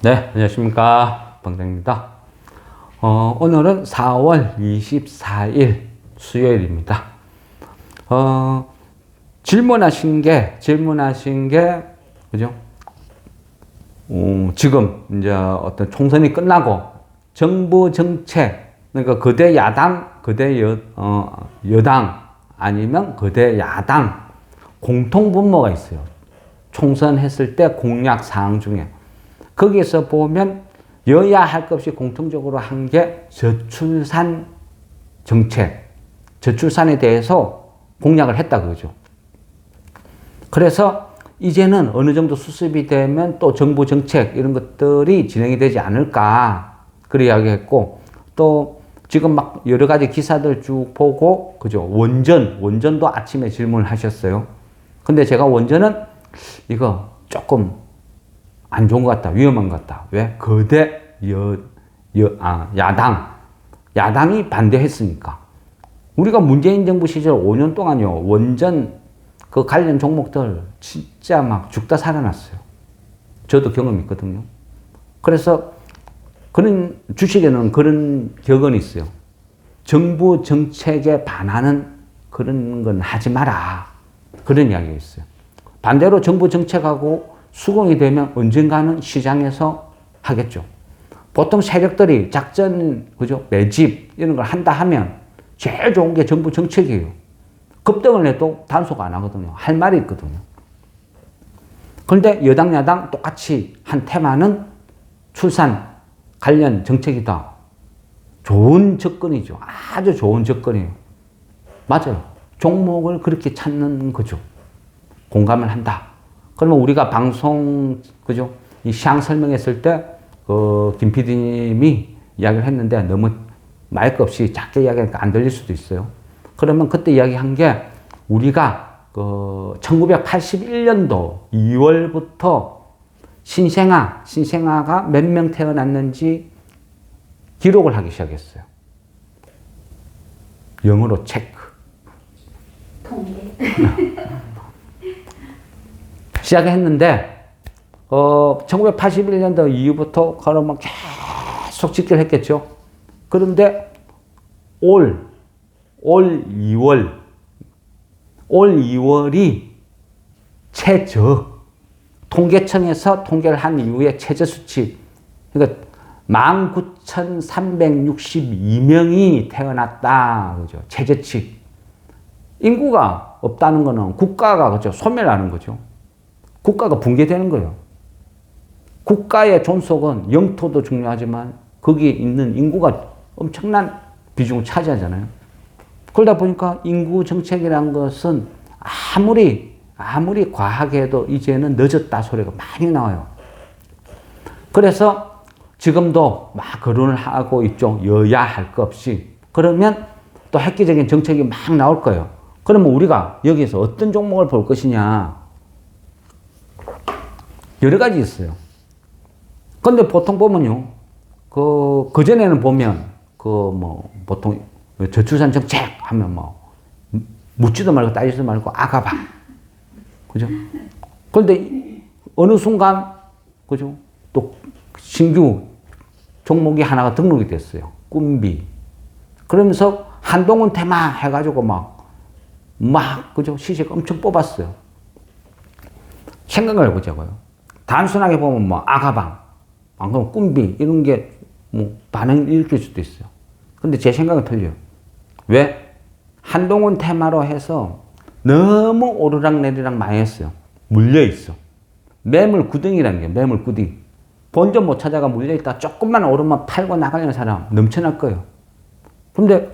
네, 안녕하십니까. 방장입니다. 오늘은 4월 24일 수요일입니다. 질문하신 게, 그죠? 지금 이제 어떤 총선이 끝나고 정부 정책, 그러니까 거대 야당, 거대 여당 아니면 거대 야당 공통 분모가 있어요. 총선 했을 때 공약 사항 중에. 거기에서 보면 여야 할 것 없이 공통적으로 한 게 저출산 정책, 저출산에 대해서 공약을 했다 그거죠. 그래서 이제는 어느 정도 수습이 되면 또 정부 정책 이런 것들이 진행이 되지 않을까 그렇게 이야기했고, 또 지금 막 여러 가지 기사들 쭉 보고, 그죠? 원전도 아침에 질문을 하셨어요. 근데 제가 원전은 이거 조금 안 좋은 것 같다. 위험한 것 같다. 왜? 거대 야당이 반대했으니까. 우리가 문재인 정부 시절 5년 동안요, 원전 그 관련 종목들 진짜 막 죽다 살아났어요. 저도 경험이 있거든요. 그래서 그런 주식에는 그런 격언이 있어요. 정부 정책에 반하는 그런 건 하지 마라. 그런 이야기가 있어요. 반대로 정부 정책하고 수긍이 되면 언젠가는 시장에서 하겠죠. 보통 세력들이 작전, 그죠? 매집 이런 걸 한다 하면 제일 좋은 게 정부 정책이에요. 급등을 해도 단속 안 하거든요. 할 말이 있거든요. 그런데 여당, 야당 똑같이 한 테마는 출산 관련 정책이다. 좋은 접근이죠. 아주 좋은 접근이에요. 맞아요. 종목을 그렇게 찾는 거죠. 공감을 한다. 그러면 우리가 방송, 그죠? 이 시황 설명했을 때, 김 PD님이 이야기를 했는데 너무 마이크 없이 작게 이야기하니까 안 들릴 수도 있어요. 그러면 그때 이야기한 게 우리가 1981년도 2월부터 신생아가 몇 명 태어났는지 기록을 하기 시작했어요. 영어로 체크. 통계. 시작했는데 1981년도 이후부터 그러면 계속 집계를 했겠죠. 그런데 올 2월이 최저, 통계청에서 통계를 한 이후에 최저 수치, 그러니까 19,362명이 태어났다. 그죠? 최저치. 인구가 없다는 거는 국가가, 그죠? 소멸하는 거죠. 국가가 붕괴되는 거예요. 국가의 존속은 영토도 중요하지만 거기에 있는 인구가 엄청난 비중을 차지하잖아요. 그러다 보니까 인구 정책이라는 것은 아무리 과하게 해도 이제는 늦었다 소리가 많이 나와요. 그래서 지금도 막 거론을 하고 있죠. 여야 할 것 없이. 그러면 또 획기적인 정책이 막 나올 거예요. 그러면 우리가 여기서 어떤 종목을 볼 것이냐. 여러 가지 있어요. 근데 보통 보면요. 그전에는 보면, 보통 저출산 정책 하면 묻지도 말고 따지지도 말고 아가방. 그죠? 그런데 어느 순간, 그죠? 또 신규 종목이 하나가 등록이 됐어요. 꿈비. 그러면서 한동훈 테마 해가지고 그죠? 시세가 엄청 뽑았어요. 생각을 해보자고요. 단순하게 보면 아가방, 안 그러면 꿈비, 이런 게 반응을 일으킬 수도 있어요. 근데 제 생각은 틀려요. 왜? 한동훈 테마로 해서 너무 오르락내리락 많이 했어요. 물려있어. 매물구덩이라는 게 매물구덩이. 본전 못 찾아가 물려있다 조금만 오르면 팔고 나가려는 사람 넘쳐날 거예요. 근데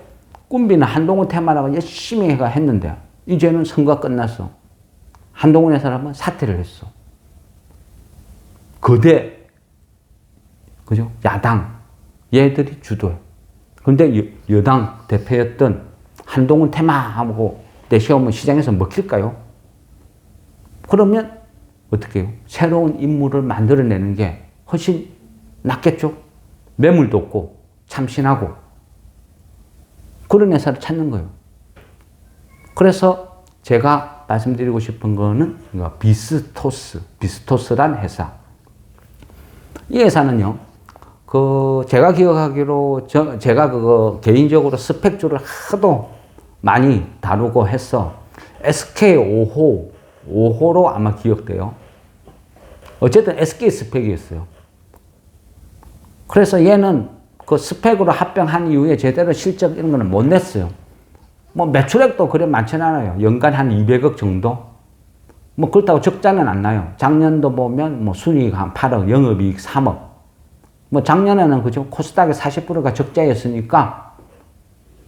꿈비는 한동훈 테마라고 열심히 했는데 이제는 선거가 끝났어. 한동훈의 사람은 사퇴를 했어. 거대, 그죠? 야당, 얘들이 주도해. 그런데 여당 대표였던 한동훈 테마하고 내세우면 시장에서 먹힐까요? 그러면 어떻게 해요? 새로운 인물을 만들어내는 게 훨씬 낫겠죠? 매물도 없고, 참신하고. 그런 회사를 찾는 거예요. 그래서 제가 말씀드리고 싶은 거는 비스토스란 회사. 이 회사는요, 제가 기억하기로, 제가 개인적으로 스펙주를 하도 많이 다루고 해서 SK5호로 아마 기억돼요. 어쨌든 SK 스펙이었어요. 그래서 얘는 그 스펙으로 합병한 이후에 제대로 실적 이런 거는 못 냈어요. 뭐 매출액도 그래 많지는 않아요. 연간 한 200억 정도? 뭐 그렇다고 적자는 안 나요. 작년도 보면 뭐 순이익 한 8억, 영업이익 3억. 뭐 작년에는 그죠? 코스닥의 40%가 적자였으니까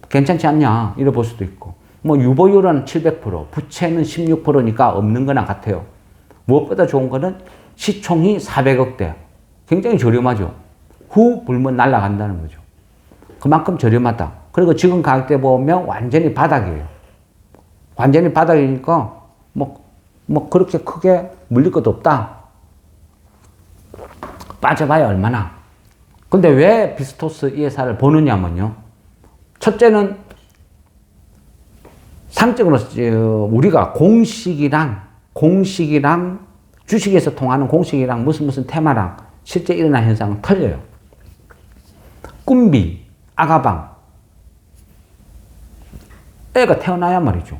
괜찮지 않냐? 이래 볼 수도 있고. 뭐 유보율은 700%, 부채는 16%니까 없는 거나 같아요. 무엇보다 좋은 거는 시총이 400억대. 굉장히 저렴하죠. 후 불면 날아간다는 거죠. 그만큼 저렴하다. 그리고 지금 가격대 보면 완전히 바닥이에요. 완전히 바닥이니까 뭐 그렇게 크게 물릴 것도 없다. 빠져봐야 얼마나. 근데 왜 비스토스 이 회사를 보느냐면요. 첫째는 상적으로 우리가 공식이랑 주식에서 통하는 공식이랑 무슨 테마랑 실제 일어난 현상은 틀려요. 꿈비, 아가방. 애가 태어나야 말이죠.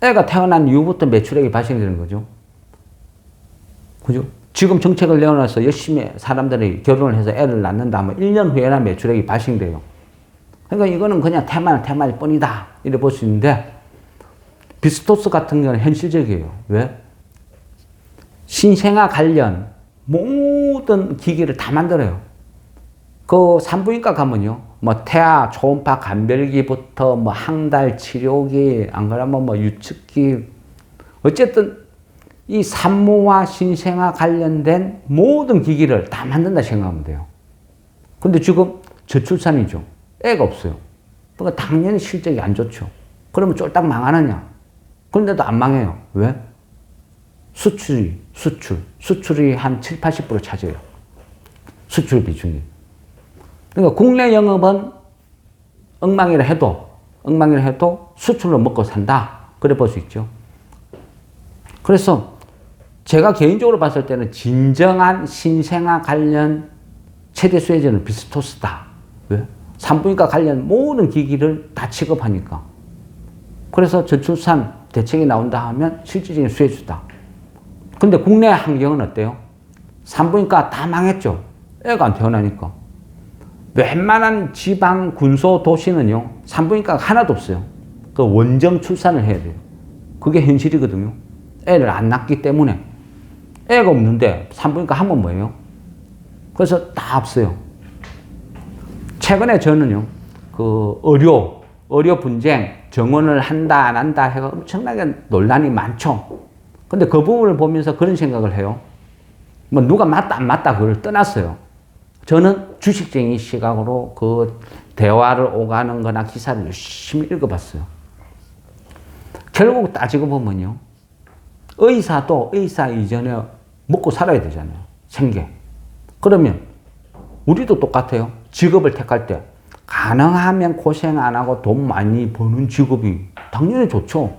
애가 태어난 이후부터 매출액이 발생되는 거죠. 그죠? 지금 정책을 내어놔서 열심히 사람들이 결혼을 해서 애를 낳는다 하면 1년 후에나 매출액이 발생돼요. 그러니까 이거는 그냥 테마일 뿐이다. 이래 볼 수 있는데, 비스토스 같은 경우는 현실적이에요. 왜? 신생아 관련 모든 기기를 다 만들어요. 그 산부인과 가면요. 뭐 태아, 초음파 감별기부터 뭐 항달 치료기, 안 그러면 뭐 유축기. 어쨌든 이 산모와 신생아 관련된 모든 기기를 다 만든다 생각하면 돼요. 근데 지금 저출산이죠. 애가 없어요. 그러니까 당연히 실적이 안 좋죠. 그러면 쫄딱 망하느냐? 그런데도 안 망해요. 왜? 수출이 한 7, 80% 차지해요. 수출 비중이. 그러니까 국내 영업은 엉망이라 해도 수출로 먹고 산다. 그래 볼 수 있죠. 그래서 제가 개인적으로 봤을 때는 진정한 신생아 관련 최대 수혜자는 비스토스다. 왜? 산부인과 관련 모든 기기를 다 취급하니까. 그래서 저출산 대책이 나온다 하면 실질적인 수혜주다. 근데 국내 환경은 어때요? 산부인과 다 망했죠. 애가 안 태어나니까. 웬만한 지방 군소 도시는요, 산부인과가 하나도 없어요. 그 원정 출산을 해야 돼요. 그게 현실이거든요. 애를 안 낳기 때문에. 애가 없는데 산부인과 하면 뭐예요? 그래서 다 없어요. 최근에 저는요, 그 의료 분쟁, 정원을 한다, 안 한다 해가 엄청나게 논란이 많죠. 근데 그 부분을 보면서 그런 생각을 해요. 뭐 누가 맞다, 안 맞다, 그걸 떠났어요. 저는 주식쟁이 시각으로 그 대화를 오가는 거나 기사를 열심히 읽어봤어요. 결국 따지고 보면요. 의사도 의사 이전에 먹고 살아야 되잖아요. 생계. 그러면 우리도 똑같아요. 직업을 택할 때 가능하면 고생 안 하고 돈 많이 버는 직업이 당연히 좋죠.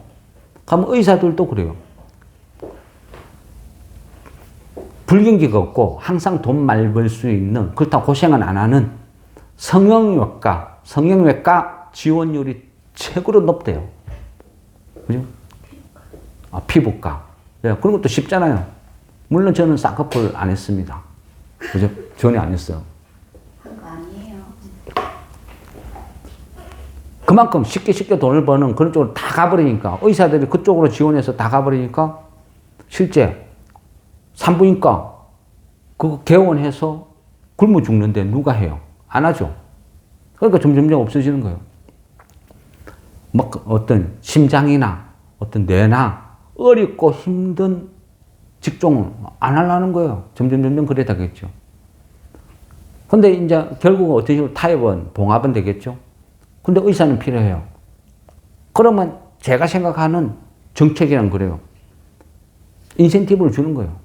그럼 의사들도 그래요. 불경기가 없고 항상 돈 많이 벌 수 있는, 그렇다고 고생은 안 하는 성형외과 지원율이 최고로 높대요. 그죠? 피부과. 네, 그런 것도 쉽잖아요. 물론 저는 쌍꺼풀 안 했습니다. 그죠? 전혀 안 했어요. 한 거 아니에요. 그만큼 쉽게 돈을 버는 그런 쪽으로 다 가버리니까, 의사들이 그쪽으로 지원해서 다 가버리니까, 실제 산부인과 그거 개원해서 굶어 죽는데 누가 해요? 안 하죠. 그러니까 점점 없어지는 거예요. 막 어떤 심장이나 어떤 뇌나 어렵고 힘든 직종은 안 하려는 거예요. 점점 그래 되겠죠. 근데 이제 결국은 어떻게 보면 타협은, 봉합은 되겠죠. 근데 의사는 필요해요. 그러면 제가 생각하는 정책이란 그래요. 인센티브를 주는 거예요.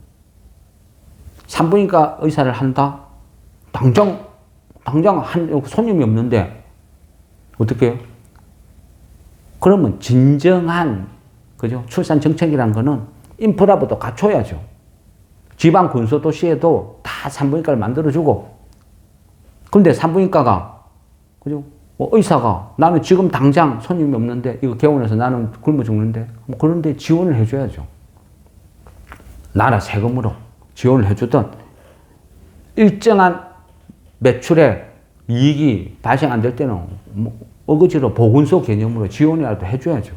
산부인과 의사를 한다? 당장 손님이 없는데, 어떻게 해요? 그러면 진정한, 그죠? 출산 정책이란 거는 인프라부터 갖춰야죠. 지방 군소도시에도 다 산부인과를 만들어주고, 근데 산부인과가, 그죠? 뭐 의사가 나는 지금 당장 손님이 없는데 이거 개원해서 나는 굶어 죽는데 뭐 그런데 지원을 해줘야죠. 나라 세금으로 지원을 해주던 일정한 매출에 이익이 발생 안 될 때는 뭐 어거지로 보건소 개념으로 지원이라도 해줘야죠.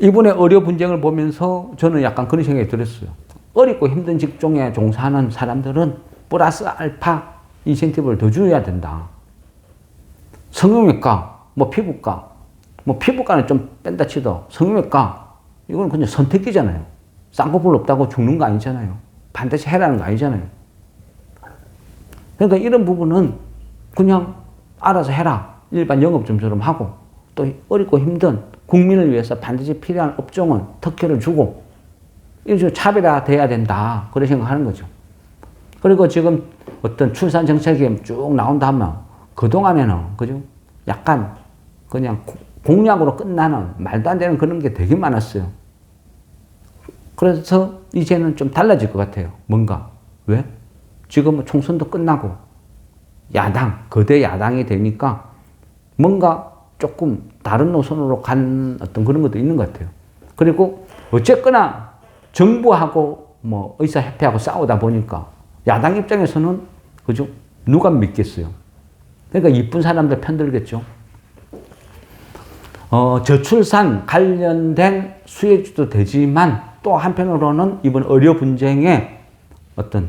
이번에 의료 분쟁을 보면서 저는 약간 그런 생각이 들었어요. 어렵고 힘든 직종에 종사하는 사람들은 플러스 알파 인센티브를 더 줘야 된다. 성형외과, 뭐 피부과, 뭐 피부과는 좀 뺀다 치도 성형외과 이거는 그냥 선택이잖아요. 싼 거 별로 없다고 죽는 거 아니잖아요. 반드시 해라는 거 아니잖아요. 그러니까 이런 부분은 그냥 알아서 해라. 일반 영업점처럼 하고 또 어렵고 힘든 국민을 위해서 반드시 필요한 업종은 특혜를 주고 이런 식으로 차별화돼야 된다. 그런 생각하는 거죠. 그리고 지금 어떤 출산 정책이 쭉 나온다 하면 그동안에는 그죠? 약간 그냥 공약으로 끝나는 말도 안 되는 그런 게 되게 많았어요. 그래서 이제는 좀 달라질 것 같아요. 뭔가. 왜? 지금은 총선도 끝나고 야당, 거대 야당이 되니까 뭔가 조금 다른 노선으로 간 어떤 그런 것도 있는 것 같아요. 그리고 어쨌거나 정부하고 뭐 의사협회하고 싸우다 보니까 야당 입장에서는 그죠? 누가 믿겠어요? 그러니까 이쁜 사람들 편들겠죠. 저출산 관련된 수혜주도 되지만 또 한편으로는 이번 의료 분쟁에 어떤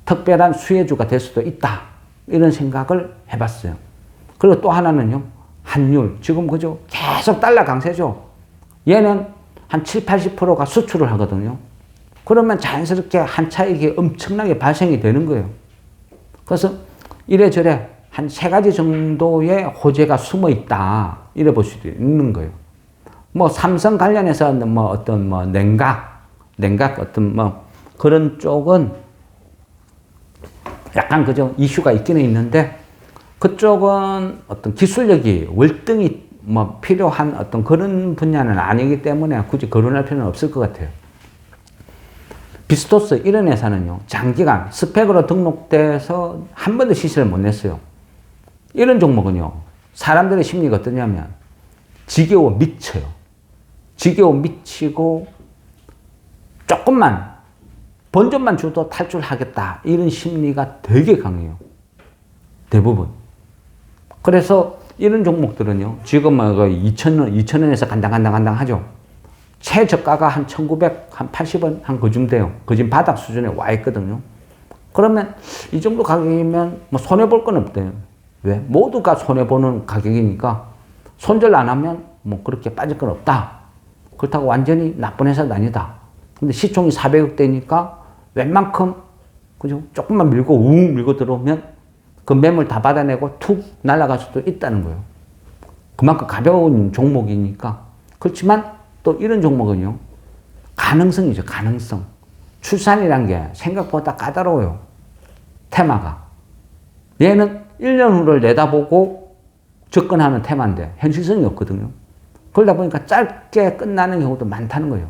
특별한 수혜주가 될 수도 있다. 이런 생각을 해봤어요. 그리고 또 하나는요. 환율. 지금 그죠? 계속 달러 강세죠. 얘는 한 7, 80%가 수출을 하거든요. 그러면 자연스럽게 한 차익이 엄청나게 발생이 되는 거예요. 그래서 이래저래 한 3가지 정도의 호재가 숨어 있다. 이래 볼 수도 있는 거예요. 뭐 삼성 관련해서 뭐 어떤 뭐 냉각 어떤 뭐 그런 쪽은 약간 그죠? 이슈가 있기는 있는데 그쪽은 어떤 기술력이 월등히 뭐 필요한 어떤 그런 분야는 아니기 때문에 굳이 거론할 필요는 없을 것 같아요. 비스토스 이런 회사는요. 장기간 스펙으로 등록돼서 한 번도 시세를 못 냈어요. 이런 종목은요. 사람들의 심리가 어떠냐면 지겨워 미쳐요. 지겨워 미치고 조금만 번전만 줘도 탈출하겠다. 이런 심리가 되게 강해요. 대부분. 그래서 이런 종목들은요. 지금 2,000원에서 간당간당 하죠. 최저가가 한 1,980원 한 그쯤 돼요. 그쯤 바닥 수준에 와 있거든요. 그러면 이 정도 가격이면 뭐 손해볼 건 없대요. 왜? 모두가 손해보는 가격이니까 손절 안 하면 뭐 그렇게 빠질 건 없다. 그렇다고 완전히 나쁜 회사도 아니다. 근데 시총이 400억대니까 웬만큼 그죠? 조금만 밀고 우웅 밀고 들어오면 그 매물 다 받아내고 툭 날아갈 수도 있다는 거예요. 그만큼 가벼운 종목이니까. 그렇지만 또 이런 종목은요. 가능성이죠. 가능성. 출산이란 게 생각보다 까다로워요. 테마가. 얘는 1년 후를 내다보고 접근하는 테마인데 현실성이 없거든요. 그러다 보니까 짧게 끝나는 경우도 많다는 거예요.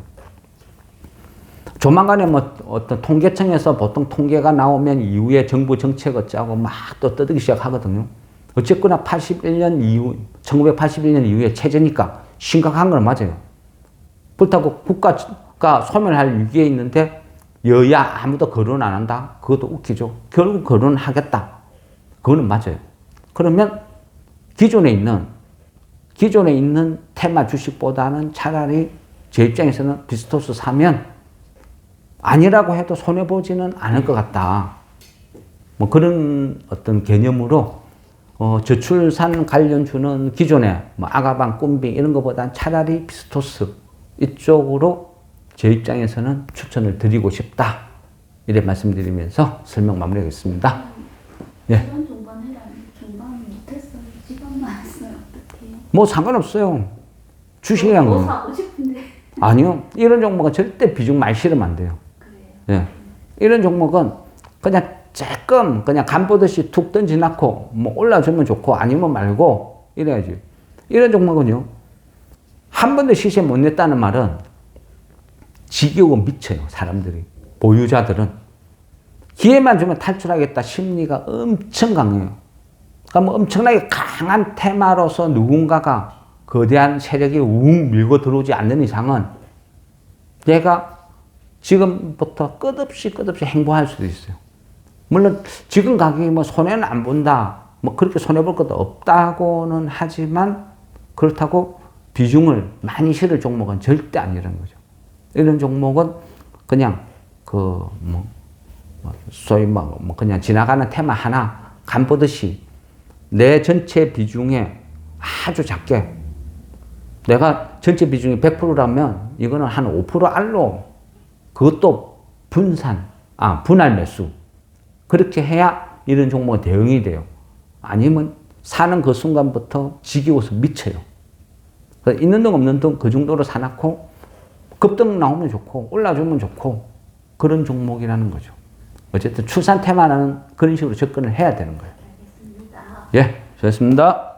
조만간에 뭐 어떤 통계청에서 보통 통계가 나오면 이후에 정부 정책 어쩌고 막 또 떠들기 시작하거든요. 어쨌거나 81년 이후, 1981년 이후에 체제니까 심각한 건 맞아요. 그렇다고 국가가 소멸할 위기에 있는데 여야 아무도 거론 안 한다? 그것도 웃기죠. 결국 거론하겠다. 그거는 맞아요. 그러면 기존에 있는 테마 주식보다는 차라리 제 입장에서는 비스토스 사면 아니라고 해도 손해보지는 않을 것 같다. 뭐 그런 어떤 개념으로 저출산 관련주는 기존에 뭐 아가방, 꿈비 이런 것보다는 차라리 비스토스 이쪽으로 제 입장에서는 추천을 드리고 싶다. 이래 말씀드리면서 설명 마무리하겠습니다. 예. 이런 종반 못했어요. 시간만 했어요. 어떡해요? 뭐 상관없어요. 주식이란 뭐 건. 사고 싶은데. 아니요. 이런 종목은 절대 비중 많이 실으면 안 돼요. 그래요. 예. 이런 종목은 그냥 조금 그냥 간 보듯이 툭 던지놓고 뭐 올라주면 좋고 아니면 말고 이래야지. 이런 종목은요. 한 번도 시세 못 냈다는 말은 지겨워 미쳐요. 사람들이. 보유자들은 기회만 주면 탈출하겠다 심리가 엄청 강해요. 그러니까 뭐 엄청나게 강한 테마로서 누군가가 거대한 세력이 웅 밀고 들어오지 않는 이상은 내가 지금부터 끝없이 행보할 수도 있어요. 물론 지금 가격이 뭐 손해는 안 본다, 뭐 그렇게 손해볼 것도 없다고는 하지만 그렇다고 비중을 많이 실을 종목은 절대 아니라는 거죠. 이런 종목은 그냥 소위 그냥 지나가는 테마 하나 간 보듯이 내 전체 비중에 아주 작게, 내가 전체 비중이 100%라면 이거는 한 5% 알로, 그것도 분할 매수. 그렇게 해야 이런 종목은 대응이 돼요. 아니면 사는 그 순간부터 지겨워서 미쳐요. 있는 돈 없는 돈 그 정도로 사놓고 급등 나오면 좋고 올라주면 좋고 그런 종목이라는 거죠. 어쨌든 출산 테마는 그런 식으로 접근을 해야 되는 거예요. 알겠습니다. 예, 좋습니다.